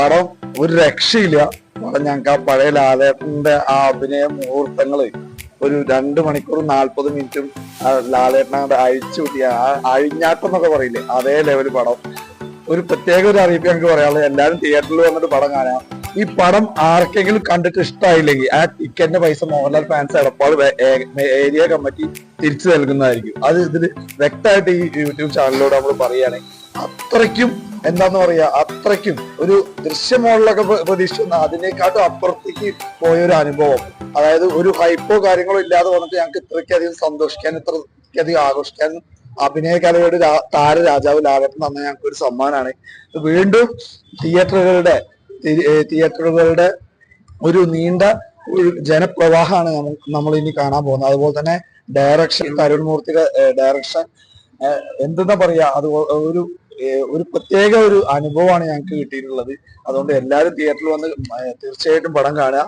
പടം ഒരു രക്ഷയില്ല. പടം ഞങ്ങൾക്ക് ആ പഴയ ലാലേട്ടന്റെ ആ അഭിനയ മുഹൂർത്തങ്ങള് ഒരു 2 മണിക്കൂറും 40 മിനിറ്റും ലാലേട്ടനെ അഴിച്ചു കൂട്ടിയ ആ അഴിഞ്ഞാട്ടം എന്നൊക്കെ പറയില്ലേ, അതേ ലെവല് പടം. ഒരു പ്രത്യേക ഒരു അറിയിപ്പ് ഞങ്ങൾക്ക് പറയാനുള്ളത്, എല്ലാവരും തിയേറ്ററിൽ വന്നിട്ട് പടം കാണാം. ഈ പടം ആർക്കെങ്കിലും കണ്ടിട്ട് ഇഷ്ടമായില്ലെങ്കിൽ ആ ടിക്കറ്റിന്റെ പൈസ Mohanlal fans Edappal area committee തിരിച്ചു നൽകുന്നതായിരിക്കും. അത് ഇതിൽ വ്യക്തമായിട്ട് ഈ യൂട്യൂബ് ചാനലിലൂടെ നമ്മൾ പറയുകയാണെങ്കിൽ അത്രയ്ക്കും എന്താന്ന് പറയാ, അത്രയ്ക്കും ഒരു ദൃശ്യമോളിലൊക്കെ പ്രതീക്ഷിക്കുന്ന അതിനേക്കാട്ടും അപ്പുറത്തേക്ക് പോയൊരു അനുഭവം. അതായത് ഒരു ഹൈപ്പോ കാര്യങ്ങളോ ഇല്ലാതെ വന്നിട്ട് ഞങ്ങൾക്ക് ഇത്രയ്ക്കധികം സന്തോഷിക്കാനും ഇത്രയ്ക്കധികം ആഘോഷിക്കാനും അഭിനയ കലയുടെ താരരാജാവ് ലാലേട്ടൻ തന്ന ഞങ്ങൾക്ക് ഒരു സമ്മാനമാണ്. വീണ്ടും തിയേറ്ററുകളുടെ ഒരു നീണ്ട ഒരു ജനപ്രവാഹമാണ് നമ്മൾ ഇനി കാണാൻ പോകുന്നത്. അതുപോലെ തന്നെ ഡയറക്ഷൻ, തരുൺ മൂർത്തിയുടെ ഡയറക്ഷൻ എന്തെന്നാ പറയാ, അത് ഒരു പ്രത്യേക ഒരു അനുഭവമാണ് ഞങ്ങൾക്ക് കിട്ടിയിട്ടുള്ളത്. അതുകൊണ്ട് എല്ലാവരും തിയേറ്ററിൽ വന്ന് തീർച്ചയായിട്ടും പടം കാണുക.